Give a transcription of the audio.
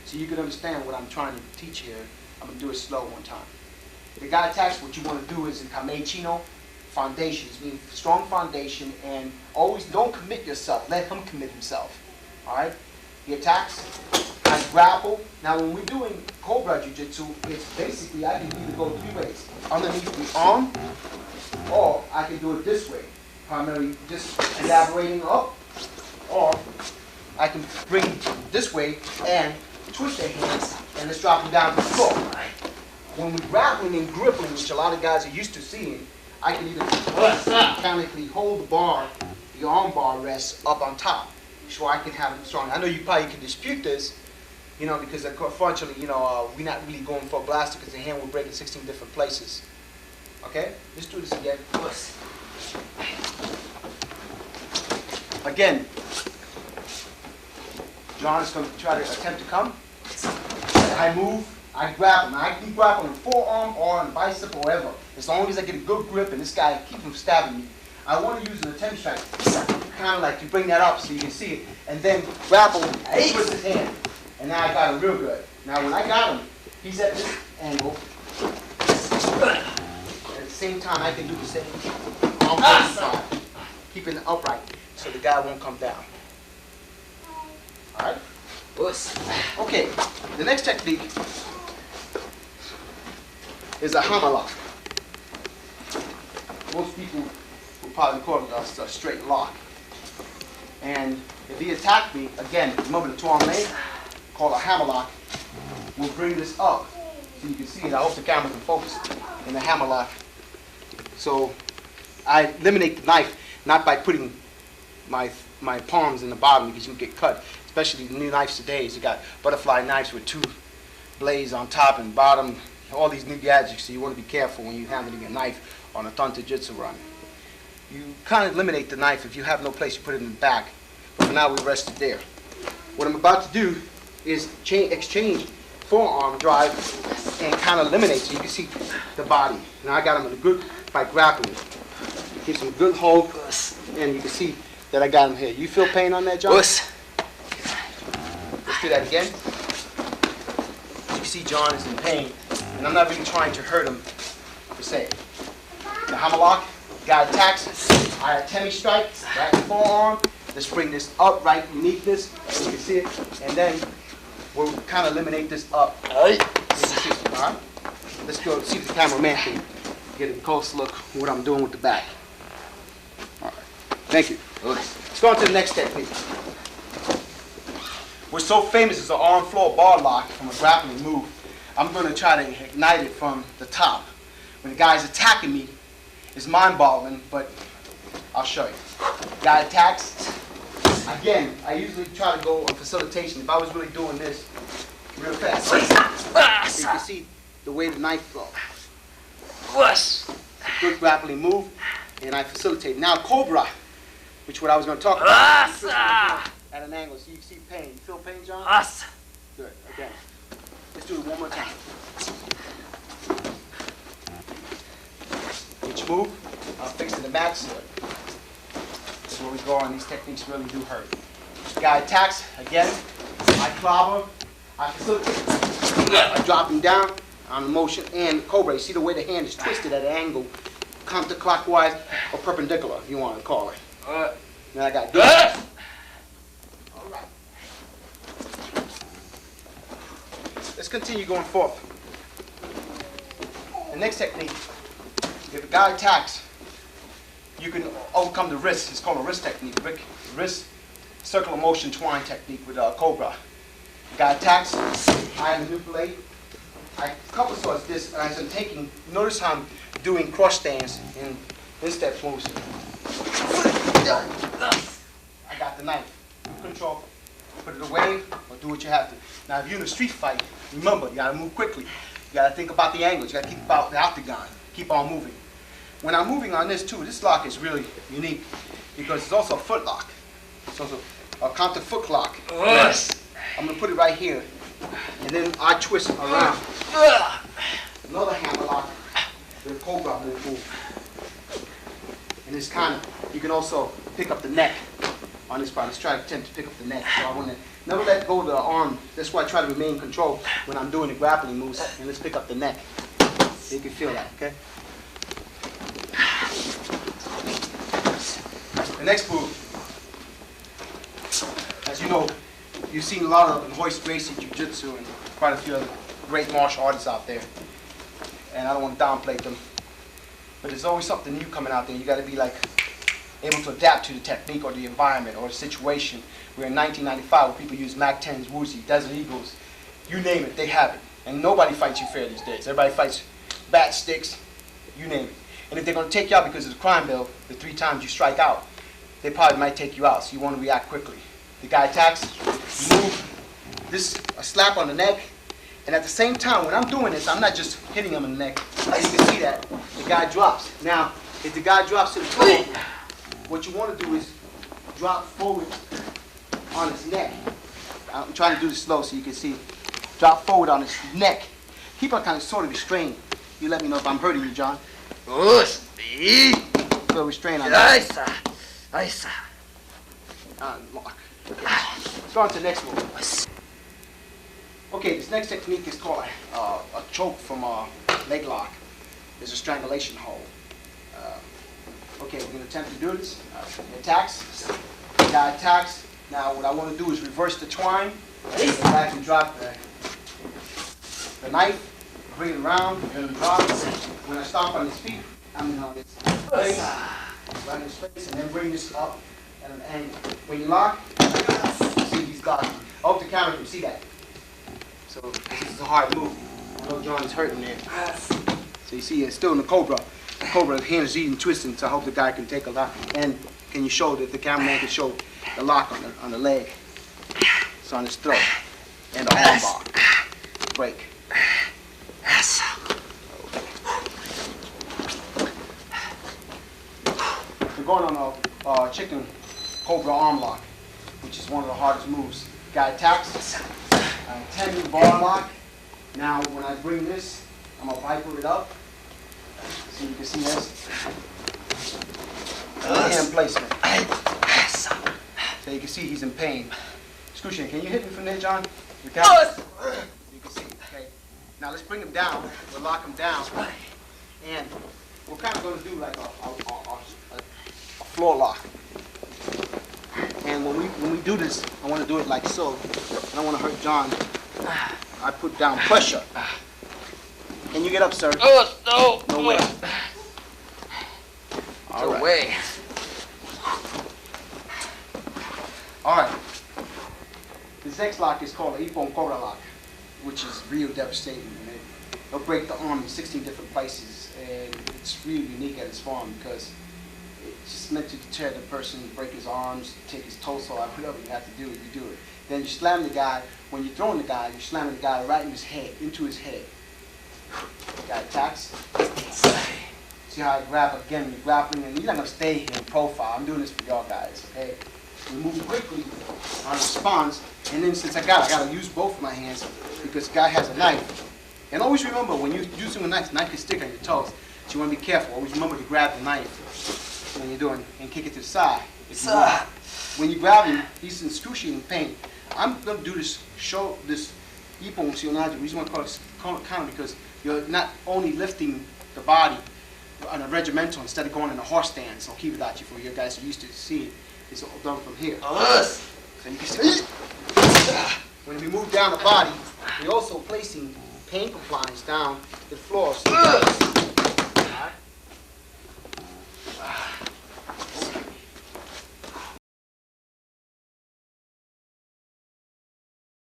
so you can understand what I'm trying to teach here. I'm going to do it slow one time. The guy attacks, what you want to do is in Kamei-Chino, foundations, meaning strong foundation, and always don't commit yourself. Let him commit himself. All right? He attacks, I grapple. Now when we're doing Cobra Jiu-Jitsu, it's basically, I can either go 3 ways. Underneath the arm, or I can do it this way. Primarily just elaborating up, or I can bring this way and twist their hands and let's drop them down to the floor. When we're grappling and gripping, which a lot of guys are used to seeing, I can either mechanically hold the bar, the arm bar rests up on top, so I can have it strong. I know you probably can dispute this, you know, because unfortunately, you know, we're not really going for a blaster because the hand will break in 16 different places. Okay, let's do this again. Again, John is going to try to attempt to come. I move, I grab him. I can grab him in forearm or in bicep or whatever. As long as I get a good grip and this guy keeps from stabbing me. I want to use an Atemi strike. Kind of like to bring that up so you can see it. And then grapple, twist his hand. And now I got him real good. Now when I got him, he's at this angle. At the same time, I can do the same on both sides. Keeping it upright so the guy won't come down. Alright? Okay, the next technique is a hammerlock. Most people will probably call it a straight lock. And if he attacked me, again, remember the two-arm lane, called a hammerlock, we'll bring this up so you can see it. I hope the camera can focus in the hammerlock. So I eliminate the knife, not by putting my palms in the bottom because you can get cut. Especially the new knives today, you got butterfly knives with 2 blades on top and bottom, all these new gadgets, so you want to be careful when you're handling a knife on a Thun Jujitsu run. You kind of eliminate the knife. If you have no place, you put it in the back. But for now, we rest it there. What I'm about to do is exchange forearm drive and kind of eliminate so you can see the body. Now I got him in a good, by grappling. Keeps him good hold, and you can see that I got him here. You feel pain on that, John? Let's do that again. You can see John is in pain, and I'm not really trying to hurt him, per se. The hammerlock, guy attacks, I Atemi strike, right forearm. Let's bring this up right beneath this, so you can see it, and then we'll kind of eliminate this up. Alright? Let's go see if the cameraman can get a close look at what I'm doing with the back. Alright, thank you. Let's go on to the next technique. What's so famous is the arm floor bar lock from a grappling move. I'm going to try to ignite it from the top. When the guy's attacking me, it's mind-boggling, but I'll show you. Guy attacks. Again, I usually try to go on facilitation. If I was really doing this real fast, you can see the way the knife flows. Good grappling move, and I facilitate. Now Cobra, which what I was going to talk about. At an angle, so you see pain. You feel pain, John? Good. Again. Let's do it one more time. Each move, I'm fixing the back side. That's where we go on. These techniques really do hurt. Guy attacks again. I clobber. I facilitate. I drop him down on the motion and Cobra. You see the way the hand is twisted at an angle, counterclockwise or perpendicular, if you want to call it. Then I got this. Let's continue going forth. The next technique, if a guy attacks, you can overcome the wrist. It's called a wrist technique. Wrist circular motion twine technique with Cobra. The guy attacks, I manipulate. I couple towards this, and as I'm taking, notice how I'm doing cross stands and instep moves. I got the knife. Control. Put it away or do what you have to. Now, if you're in a street fight, remember, you gotta move quickly. You gotta think about the angles. You gotta keep about the octagon. Keep on moving. When I'm moving on this too, this lock is really unique because it's also a foot lock. It's also a counter foot lock. Yes. I'm gonna put it right here, and then I twist around. Another hammer lock, the Cobra move. And it's kind of, you can also pick up the neck on this part. Let's try to attempt to pick up the neck. So I want to never let go of the arm. That's why I try to remain in control when I'm doing the grappling moves. And let's pick up the neck. So you can feel that, okay? The next move, as you know, you've seen a lot of hoist Gracie Jujutsu and quite a few other great martial artists out there. And I don't want to downplay them. But there's always something new coming out there. You got to be like able to adapt to the technique or the environment or the situation. Where in 1995, where people use Mac 10s, Woozy, Desert Eagles, you name it, they have it. And nobody fights you fair these days. Everybody fights bat sticks, you name it. And if they're going to take you out because of the crime bill, the 3 times you strike out, they probably might take you out. So you want to react quickly. The guy attacks, you move, this a slap on the neck. And at the same time, when I'm doing this, I'm not just hitting him in the neck. As you can see that, the guy drops. Now, if the guy drops to the floor, what you want to do is drop forward on his neck. I'm trying to do this slow so you can see. Drop forward on his neck. Keep on kind of sort of restrained. You let me know if I'm hurting you, John. So restrain on that. Lock. Let's go on to the next move. Okay, this next technique is called a choke from a leg lock. There's a strangulation hold. Okay, we're going to attempt to do this. He attacks. The guy attacks. Now what I want to do is reverse the twine. Go back and drop the knife. Bring it around and drop it. When I stomp on his feet, I'm on his face. Right in his face, and then bring this up. And when you lock, see he's locked. I hope the camera can see that. So this is a hard move. I know John is hurting there. So you see it's still in the cobra. The cobra hand is eating, twisting, so I hope the guy can take a lock. And can you show that the cameraman can show the lock on the leg? It's on his throat. And the arm bar. Break. We're going on a chicken cobra arm lock, which is one of the hardest moves. Guy attacks. 10 bar lock. Now when I bring this, I'm gonna viper it up. So you can see this. Hand placement. So you can see he's in pain. Excruciating. Can you hit me from there, John? You can see. Okay. Now let's bring him down. We'll lock him down. And we're kind of going to do like a floor lock. And when we do this, I want to do it like so. I don't want to hurt John. I put down pressure. Can you get up, sir? Oh, no. No way. No way. All right. This next lock is called an Ippon Kora lock, which is real devastating. It'll break the arm in 16 different places, and it's really unique at its form because it's just meant to deter the person, break his arms, take his torso out, whatever you have to do, you do it. Then you slam the guy. When you're throwing the guy, you're slamming the guy right in his head, into his head. The guy attacks. See how I grab again? You're grappling, and you're not gonna stay here in profile. I'm doing this for y'all guys, okay? We move quickly on response, and then since I gotta use both of my hands because the guy has a knife. And always remember, when you're using a knife can stick on your toes. So you wanna be careful. Always remember to grab the knife when you're doing and kick it to the side. When you grab him, he's in excruciating pain. I'm gonna do this Ippon Sionage. The reason why I call it counter because you're not only lifting the body on a regimental instead of going in a horse stance. So keep it at you for you guys are used to see it. It's all done from here. So you can see when we move down the body, we're also placing pain compliance down the floor. So